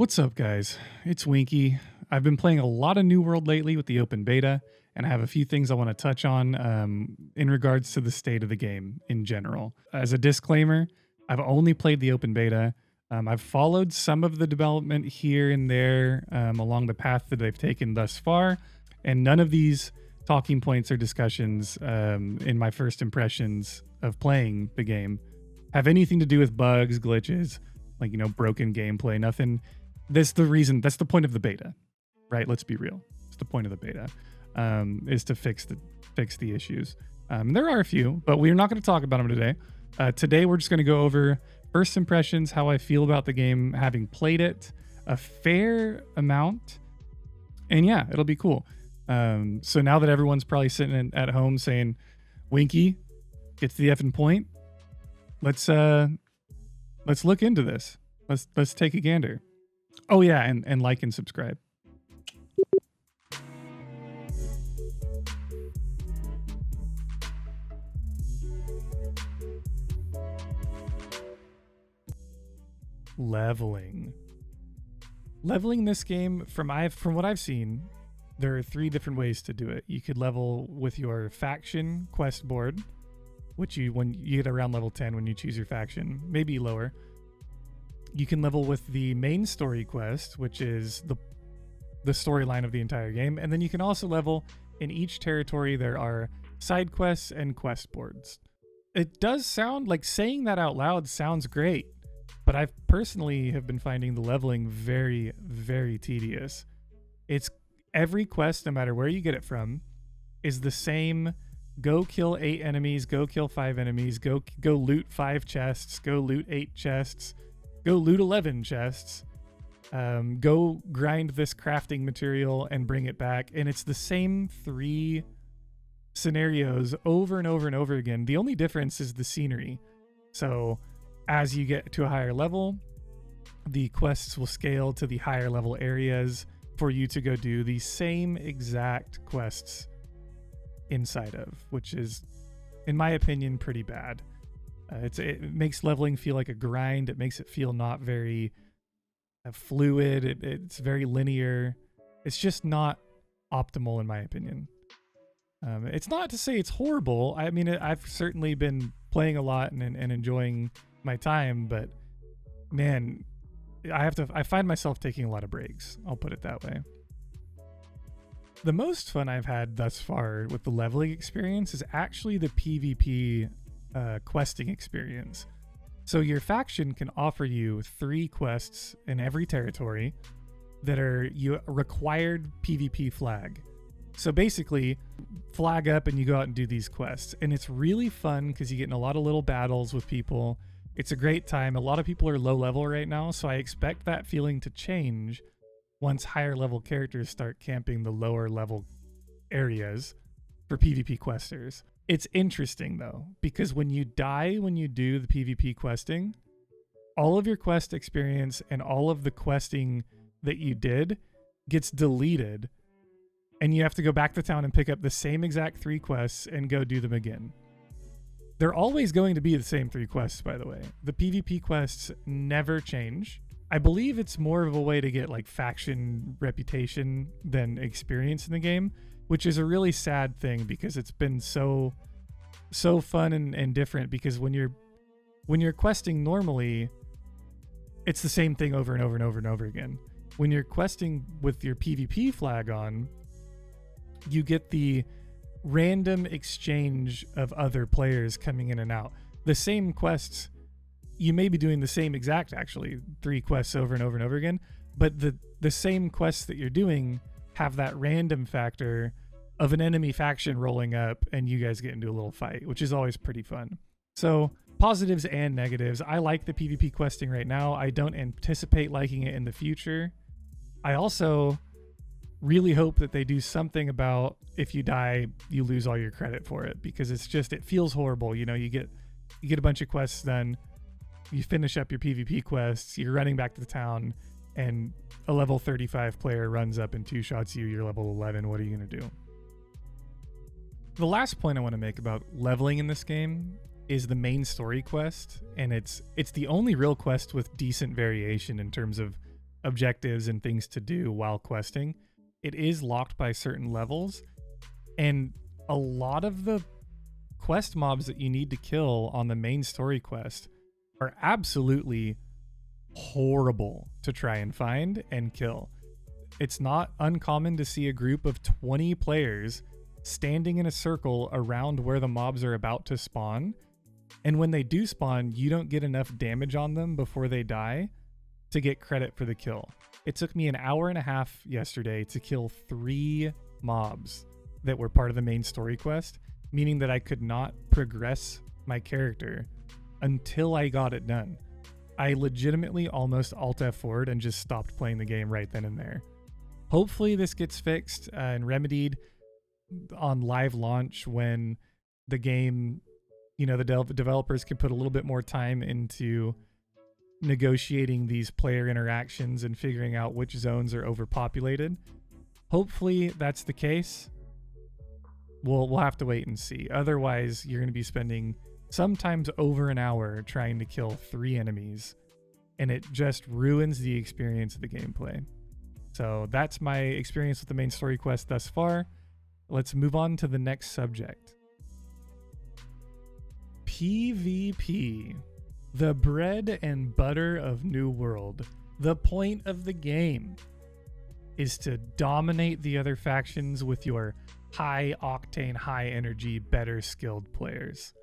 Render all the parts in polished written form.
What's up, guys? It's Winky. I've been playing a lot of New World lately with the open beta, and I have a few things I want to touch on in regards to the state of the game in general. As a disclaimer, I've only played the open beta. I've followed some of the development here and there along the path that they've taken thus far, and none of these talking points or discussions in my first impressions of playing the game have anything to do with bugs, glitches, like, broken gameplay, nothing. That's the point of the beta, right? Let's be real. It's the point of the beta, is to fix the issues. There are a few, but we're not going to talk about them today. Today, we're just going to go over first impressions, how I feel about the game, having played it a fair amount. And yeah, it'll be cool. So now that everyone's probably sitting at home saying, Winky, get to the effing point. Let's look into this. Let's take a gander. Oh yeah, and like and subscribe. Leveling this game, from what I've seen, there are 3 different ways to do it. You could level with your faction quest board, which when you get around level 10 when you choose your faction, maybe lower. You can level with the main story quest, which is the storyline of the entire game, and then you can also level in each territory. There are side quests and quest boards. It does sound like, saying that out loud sounds great, but I've personally have been finding the leveling very, very tedious. It's every quest, no matter where you get it from, is the same. Go kill 8 enemies, go kill 5 enemies, go loot 5 chests, go loot 8 chests, go loot 11 chests, go grind this crafting material and bring it back. And it's the same 3 scenarios over and over and over again. The only difference is the scenery. So as you get to a higher level, the quests will scale to the higher level areas for you to go do the same exact quests inside of, which is, in my opinion, pretty bad. It makes leveling feel like a grind. It makes it feel not very fluid. It's very linear. It's just not optimal, in my opinion. It's not to say it's horrible. I mean, I've certainly been playing a lot and enjoying my time, but man, I find myself taking a lot of breaks. I'll put it that way. The most fun I've had thus far with the leveling experience is actually the PvP questing experience. So your faction can offer you 3 quests in every territory that are required PvP flag. So basically, flag up and you go out and do these quests. And it's really fun because you get in a lot of little battles with people. It's a great time. A lot of people are low level right now, so I expect that feeling to change once higher level characters start camping the lower level areas for PvP questers. It's interesting though, because when you die when you do the PvP questing, all of your quest experience and all of the questing that you did gets deleted, and you have to go back to town and pick up the same exact 3 quests and go do them again. They're always going to be the same 3 quests, by the way. The PvP quests never change. I believe it's more of a way to get like faction reputation than experience in the game, which is a really sad thing because it's been so fun and different. Because when you're questing normally, it's the same thing over and over and over and over again. When you're questing with your PvP flag on, you get the random exchange of other players coming in and out. The same quests, you may be doing the same exact, actually, 3 quests over and over and over again, but the same quests that you're doing have that random factor of an enemy faction rolling up and you guys get into a little fight, which is always pretty fun. So positives and negatives. I like the PvP questing right now. I don't anticipate liking it in the future. I also really hope that they do something about, if you die, you lose all your credit for it, because it feels horrible. You get a bunch of quests done, you finish up your PvP quests, you're running back to the town, and a level 35 player runs up and 2-shots you, you're level 11. What are you going to do? The last point I want to make about leveling in this game is the main story quest, and it's the only real quest with decent variation in terms of objectives and things to do while questing. It is locked by certain levels, and a lot of the quest mobs that you need to kill on the main story quest are absolutely horrible to try and find and kill. It's not uncommon to see a group of 20 players standing in a circle around where the mobs are about to spawn, and when they do spawn, you don't get enough damage on them before they die to get credit for the kill. It took me an hour and a half yesterday to kill 3 mobs that were part of the main story quest, meaning that I could not progress my character until I got it done. I legitimately almost Alt F4'd and just stopped playing the game right then and there. Hopefully this gets fixed and remedied on live launch when the game, you know, the developers can put a little bit more time into negotiating these player interactions and figuring out which zones are overpopulated. Hopefully that's the case. We'll have to wait and see. Otherwise, you're going to be spending sometimes over an hour trying to kill 3 enemies, and it just ruins the experience of the gameplay. So that's my experience with the main story quest thus far. Let's move on to the next subject. PvP. The bread and butter of New World. The point of the game is to dominate the other factions with your high octane, high energy, better skilled players.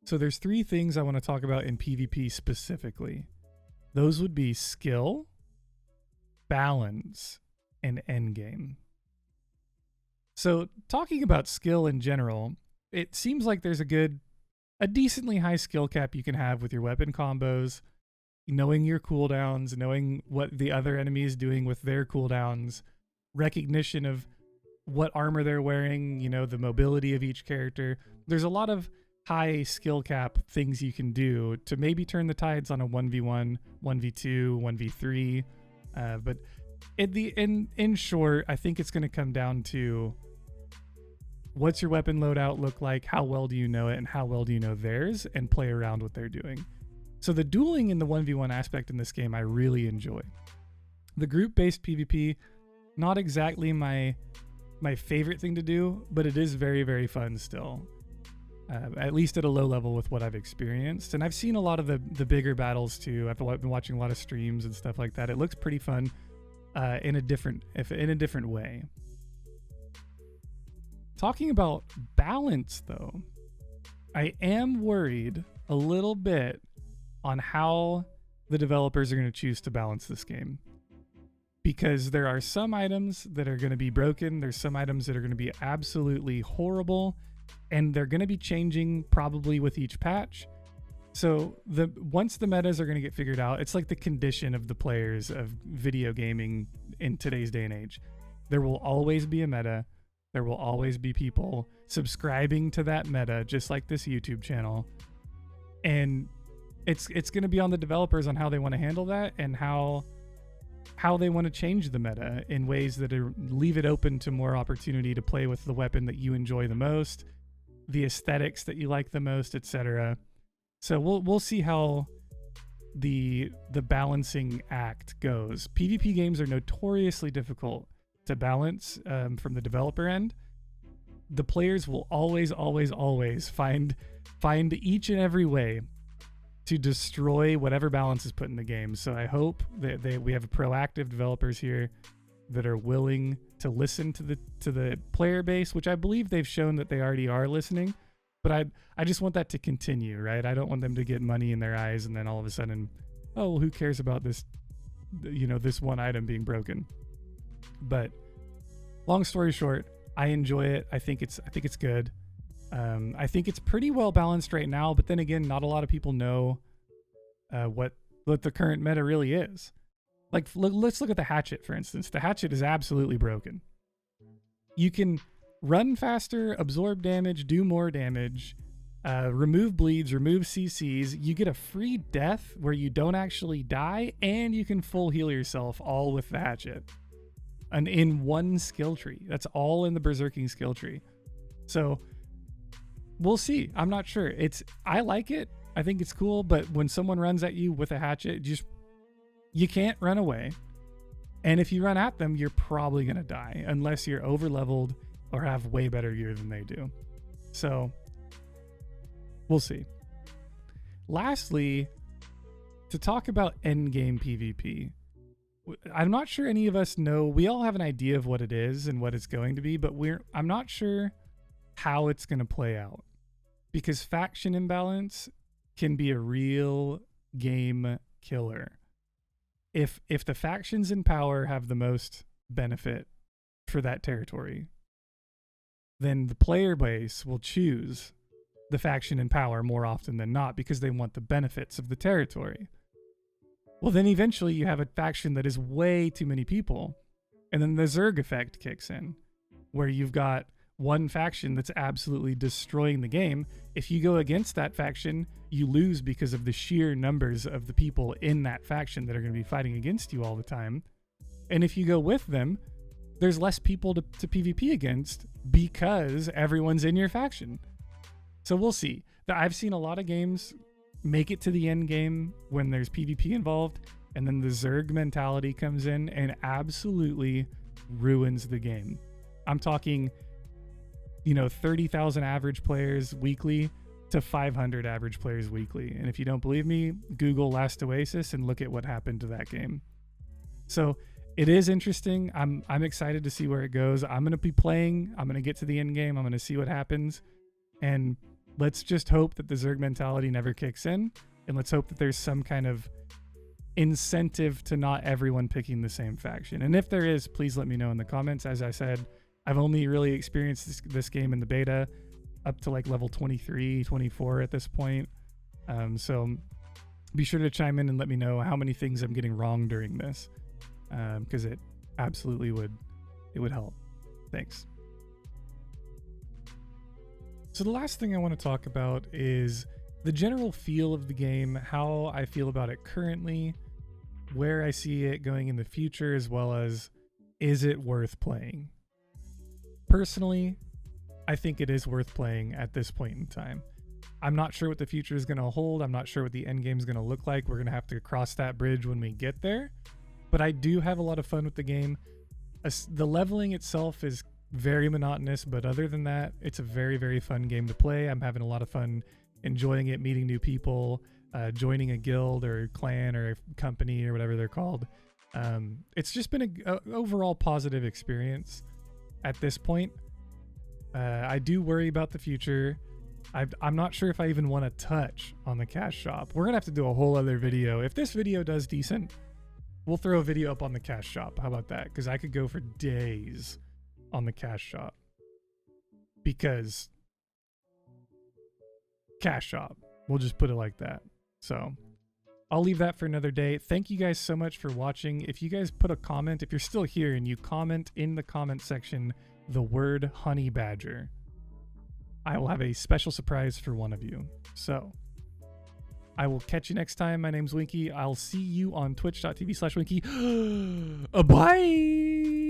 So there's 3 things I want to talk about in PvP specifically. Those would be skill, balance, and endgame. So talking about skill in general, it seems like there's a decently high skill cap you can have with your weapon combos, knowing your cooldowns, knowing what the other enemy is doing with their cooldowns, recognition of what armor they're wearing, you know, the mobility of each character. There's a lot of high skill cap things you can do to maybe turn the tides on a 1v1, 1v2, 1v3. But in short, I think it's going to come down to what's your weapon loadout look like, how well do you know it, and how well do you know theirs, and play around what they're doing. So the dueling in the 1v1 aspect in this game I really enjoy. The group-based PvP, not exactly my favorite thing to do, but it is very, very fun still. At least at a low level with what I've experienced. And I've seen a lot of the bigger battles too. I've been watching a lot of streams and stuff like that. It looks pretty fun in a different way. Talking about balance though, I am worried a little bit on how the developers are going to choose to balance this game. Because there are some items that are going to be broken. There's some items that are going to be absolutely horrible. And they're going to be changing probably with each patch. So once the metas are going to get figured out, it's like the condition of the players of video gaming in today's day and age. There will always be a meta. There will always be people subscribing to that meta, just like this YouTube channel. And it's going to be on the developers on how they want to handle that and how they want to change the meta in ways that leave it open to more opportunity to play with the weapon that you enjoy the most, the aesthetics that you like the most, etc. So we'll see how the balancing act goes. PvP games are notoriously difficult to balance from the developer end. The players will always find each and every way to destroy whatever balance is put in the game. So I hope that we have proactive developers here that are willing to listen to the player base, which I believe they've shown that they already are listening. But I just want that to continue, right? I don't want them to get money in their eyes and then all of a sudden, oh, well, who cares about this, this one item being broken. But long story short, I enjoy it. I think it's good. I think it's pretty well balanced right now, but then again, not a lot of people know what the current meta really is. Like, let's look at the hatchet, for instance. The hatchet is absolutely broken. You can run faster, absorb damage, do more damage, remove bleeds, remove CCs. You get a free death where you don't actually die, and you can full heal yourself all with the hatchet. And in one skill tree. That's all in the berserking skill tree. So we'll see. I'm not sure. I like it. I think it's cool, but when someone runs at you with a hatchet, you can't run away. And if you run at them, you're probably going to die unless you're over leveled or have way better gear than they do. So we'll see. Lastly, to talk about endgame PvP, I'm not sure any of us know. We all have an idea of what it is and what it's going to be, but I'm not sure how it's going to play out, because faction imbalance can be a real game killer. If the factions in power have the most benefit for that territory, then the player base will choose the faction in power more often than not because they want the benefits of the territory. Well, then eventually you have a faction that is way too many people, and then the Zerg effect kicks in, where you've got one faction that's absolutely destroying the game. If you go against that faction, you lose because of the sheer numbers of the people in that faction that are going to be fighting against you all the time. And if you go with them, there's less people to PvP against because everyone's in your faction. So we'll see. I've seen a lot of games make it to the end game when there's PvP involved, and then the Zerg mentality comes in and absolutely ruins the game. I'm talking, 30,000 average players weekly to 500 average players weekly. And if you don't believe me, Google Last Oasis and look at what happened to that game. So it is interesting. I'm excited to see where it goes. I'm going to be playing. I'm going to get to the end game. I'm going to see what happens. And let's just hope that the Zerg mentality never kicks in. And let's hope that there's some kind of incentive to not everyone picking the same faction. And if there is, please let me know in the comments. As I said, I've only really experienced this game in the beta up to like level 23, 24 at this point. So be sure to chime in and let me know how many things I'm getting wrong during this, because it absolutely would help. Thanks. So the last thing I want to talk about is the general feel of the game, how I feel about it currently, where I see it going in the future, as well as is it worth playing? Personally, I think it is worth playing at this point in time. I'm not sure what the future is going to hold. I'm not sure what the end game is going to look like. We're going to have to cross that bridge when we get there. But I do have a lot of fun with the game. The leveling itself is very monotonous, but other than that, it's a very, very fun game to play. I'm having a lot of fun enjoying it, meeting new people, joining a guild or a clan or a company or whatever they're called. It's just been an overall positive experience at this point. I do worry about the future. I'm not sure if I even want to touch on the cash shop. We're going to have to do a whole other video. If this video does decent, we'll throw a video up on the cash shop. How about that? Because I could go for days on the cash shop. Because cash shop. We'll just put it like that. So I'll leave that for another day. Thank you guys so much for watching. If you guys put a comment, if you're still here and you comment in the comment section the word honey badger, I will have a special surprise for one of you. So I will catch you next time. My name's Winky. I'll see you on twitch.tv/Winky. Bye.